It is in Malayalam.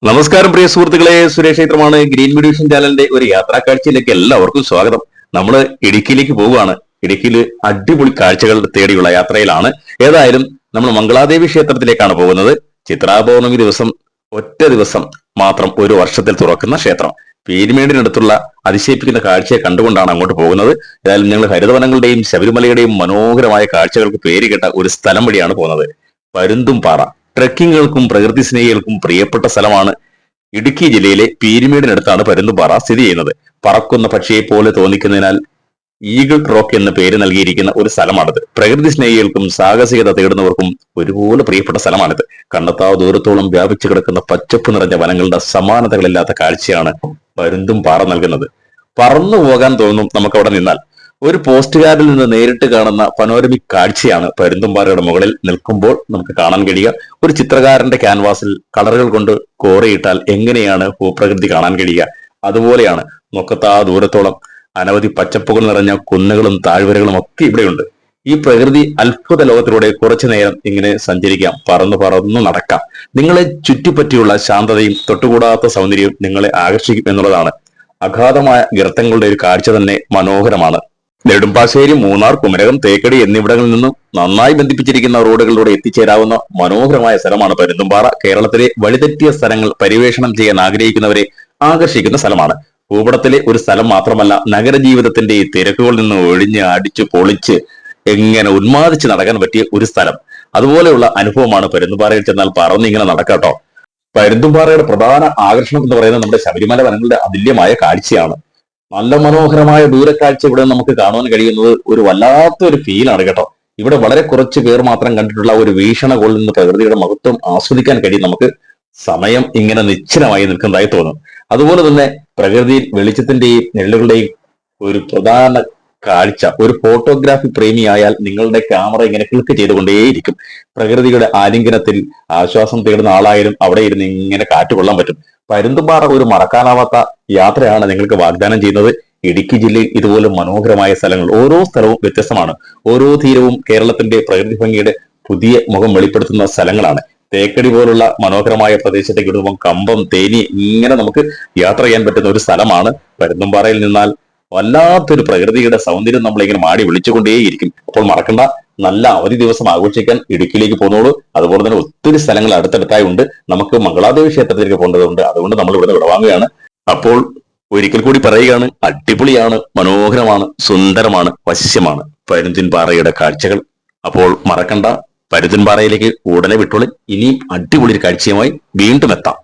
നമസ്കാരം പ്രിയ സുഹൃത്തുക്കളെ, സുരേഷ് ക്ഷേത്രമാണ്. ഗ്രീൻ മെഡിഷൻ ചാനലിന്റെ ഒരു യാത്രാ കാഴ്ചയിലേക്ക് എല്ലാവർക്കും സ്വാഗതം. നമ്മൾ ഇടുക്കിയിലേക്ക് പോവുകയാണ്. ഇടുക്കിയിൽ അടിപൊളി കാഴ്ചകൾ തേടിയുള്ള യാത്രയിലാണ്. ഏതായാലും നമ്മൾ മംഗളാദേവി ക്ഷേത്രത്തിലേക്കാണ് പോകുന്നത്. ചിത്രാപൗർണമി ദിവസം, ഒറ്റ ദിവസം മാത്രം ഒരു വർഷത്തിൽ തുറക്കുന്ന ക്ഷേത്രം. പീരുമേടിനടുത്തുള്ള അതിശയിപ്പിക്കുന്ന കാഴ്ചയെ കണ്ടുകൊണ്ടാണ് അങ്ങോട്ട് പോകുന്നത്. ഏതായാലും ഞങ്ങൾ ഹരിതവനങ്ങളുടെയും ശബരിമലയുടെയും മനോഹരമായ കാഴ്ചകൾക്ക് പേരുകേട്ട ഒരു സ്ഥലം വഴിയാണ് പോകുന്നത്. പരുന്തുംപാറ. ട്രെക്കിങ്ങുകൾക്കും പ്രകൃതി സ്നേഹികൾക്കും പ്രിയപ്പെട്ട സ്ഥലമാണ്. ഇടുക്കി ജില്ലയിലെ പീരുമേടിനടുത്താണ് പരുന്തുംപാറ സ്ഥിതി ചെയ്യുന്നത്. പറക്കുന്ന പക്ഷിയെ പോലെ തോന്നിക്കുന്നതിനാൽ ഈഗിൾ റോക്ക് എന്ന പേര് നൽകിയിരിക്കുന്ന ഒരു സ്ഥലമാണിത്. പ്രകൃതി സ്നേഹികൾക്കും സാഹസികത തേടുന്നവർക്കും ഒരുപോലെ പ്രിയപ്പെട്ട സ്ഥലമാണിത്. കണ്ടെത്താവ് ദൂരത്തോളം വ്യാപിച്ചു കിടക്കുന്ന പച്ചപ്പ് നിറഞ്ഞ വനങ്ങളുടെ സമാനതകളില്ലാത്ത കാഴ്ചയാണ് പരുന്തുംപാറ നൽകുന്നത്. പറന്നു പോകാൻ തോന്നും നമുക്ക് അവിടെ നിന്നാൽ. ഒരു പോസ്റ്റ് കാർഡിൽ നിന്ന് നേരിട്ട് കാണുന്ന പനോരമിക് കാഴ്ചയാണ് പരുന്തുംപാറയുടെ മുകളിൽ നിൽക്കുമ്പോൾ നമുക്ക് കാണാൻ കഴിയുക. ഒരു ചിത്രകാരന്റെ ക്യാൻവാസിൽ കളറുകൾ കൊണ്ട് കോറിയിട്ടാൽ എങ്ങനെയാണ് ഭൂപ്രകൃതി കാണാൻ കഴിയുക, അതുപോലെയാണ്. നോക്കത്താ ദൂരത്തോളം അനവധി പച്ചപ്പുകൾ നിറഞ്ഞ കുന്നുകളും താഴ്വരകളും ഒക്കെ ഇവിടെയുണ്ട്. ഈ പ്രകൃതി അത്ഭുത ലോകത്തിലൂടെ കുറച്ചു നേരം ഇങ്ങനെ സഞ്ചരിക്കാം, പറന്നു പറന്നു നടക്കാം. നിങ്ങളെ ചുറ്റിപ്പറ്റിയുള്ള ശാന്തതയും തൊട്ടുകൂടാത്ത സൗന്ദര്യവും നിങ്ങളെ ആകർഷിക്കും എന്നുള്ളതാണ്. അഗാധമായ ഗർത്തങ്ങളുടെ ഒരു കാഴ്ച തന്നെ മനോഹരമാണ്. നെടുമ്പാശ്ശേരി, മൂന്നാർ, കുമരകം, തേക്കടി എന്നിവിടങ്ങളിൽ നിന്നും നന്നായി ബന്ധിപ്പിച്ചിരിക്കുന്ന റോഡുകളിലൂടെ എത്തിച്ചേരാവുന്ന മനോഹരമായ സ്ഥലമാണ് പരുന്തുംപാറ. കേരളത്തിലെ വഴിതെറ്റിയ സ്ഥലങ്ങൾ പര്യവേഷണം ചെയ്യാൻ ആഗ്രഹിക്കുന്നവരെ ആകർഷിക്കുന്ന സ്ഥലമാണ്. ഭൂപടത്തിലെ ഒരു സ്ഥലം മാത്രമല്ല, നഗരജീവിതത്തിന്റെ ഈ തിരക്കുകളിൽ നിന്ന് ഒഴിഞ്ഞ് അടിച്ചു പൊളിച്ച് എങ്ങനെ ഉന്മാദിച്ച് നടക്കാൻ പറ്റിയ ഒരു സ്ഥലം. അതുപോലെയുള്ള അനുഭവമാണ് പരുന്തുംപാറയിൽ ചെന്നാൽ പറന്നിങ്ങനെ നടക്കാട്ടോ. പരുന്തുംപാറയുടെ പ്രധാന ആകർഷണം എന്ന് പറയുന്നത് നമ്മുടെ ശബരിമല വനങ്ങളുടെ അതുല്യമായ കാഴ്ചയാണ്. നല്ല മനോഹരമായ ദൂരക്കാഴ്ച ഇവിടെ നമുക്ക് കാണുവാൻ കഴിയുന്നത് ഒരു വല്ലാത്തൊരു ഫീലാണ് കേട്ടോ. ഇവിടെ വളരെ കുറച്ച് പേർ മാത്രം കണ്ടിട്ടുള്ള ഒരു വീക്ഷണകോണിൽ നിന്ന് പ്രകൃതിയുടെ മഹത്വം ആസ്വദിക്കാൻ കഴിയും നമുക്ക്. സമയം ഇങ്ങനെ നിശ്ചലമായി നിൽക്കുന്നതായി തോന്നും. അതുപോലെ തന്നെ പ്രകൃതിയിൽ വെളിച്ചത്തിന്റെയും നെല്ലുകളുടെയും ഒരു പ്രധാന കാഴ്ച. ഒരു ഫോട്ടോഗ്രാഫി പ്രേമിയായാൽ നിങ്ങളുടെ ക്യാമറ ഇങ്ങനെ ക്ലിക്ക് ചെയ്തുകൊണ്ടേയിരിക്കും. പ്രകൃതിയുടെ ആലിംഗനത്തിൽ ആശ്വാസം തേടുന്ന ആളായാലും അവിടെ ഇരുന്ന് ഇങ്ങനെ കാറ്റുകൊള്ളാൻ പറ്റും. പരുന്തുംപാറ ഒരു മറക്കാനാവാത്ത യാത്രയാണ് നിങ്ങൾക്ക് വാഗ്ദാനം ചെയ്യുന്നത്. ഇടുക്കി ജില്ലയിൽ ഇതുപോലെ മനോഹരമായ സ്ഥലങ്ങൾ, ഓരോ സ്ഥലവും വ്യത്യസ്തമാണ്. ഓരോ തീരവും കേരളത്തിന്റെ പ്രകൃതി ഭംഗിയുടെ പുതിയ മുഖം വെളിപ്പെടുത്തുന്ന സ്ഥലങ്ങളാണ്. തേക്കടി പോലുള്ള മനോഹരമായ പ്രദേശത്തേക്ക് വിടുമ്പോൾ കമ്പം, തേനി ഇങ്ങനെ നമുക്ക് യാത്ര ചെയ്യാൻ പറ്റുന്ന ഒരു സ്ഥലമാണ്. പരുന്തുംപാറയിൽ നിന്നാൽ വല്ലാത്തൊരു പ്രകൃതിയുടെ സൗന്ദര്യം നമ്മളിങ്ങനെ മാടി വിളിച്ചുകൊണ്ടേയിരിക്കും. അപ്പോൾ മറക്കണ്ട, നല്ല അവധി ദിവസം ആഘോഷിക്കാൻ ഇടുക്കിയിലേക്ക് പോകുന്നോളൂ. അതുപോലെ തന്നെ ഒത്തിരി സ്ഥലങ്ങൾ അടുത്തടുത്തായി ഉണ്ട്. നമുക്ക് മംഗളാദേവി ക്ഷേത്രത്തിലേക്ക് പോകേണ്ടതുണ്ട്. അതുകൊണ്ട് നമ്മൾ ഇവിടെ വിടവാങ്ങുകയാണ്. അപ്പോൾ ഒരിക്കൽ കൂടി പറയുകയാണ്, അടിപൊളിയാണ്, മനോഹരമാണ്, സുന്ദരമാണ്, വശ്യമാണ് പരുന്തുംപാറയുടെ കാഴ്ചകൾ. അപ്പോൾ മറക്കണ്ട, പരുന്തുംപാറയിലേക്ക് ഉടനെ വിട്ടോളി. ഇനിയും അടിപൊളി കാഴ്ചയുമായി വീണ്ടും എത്താം.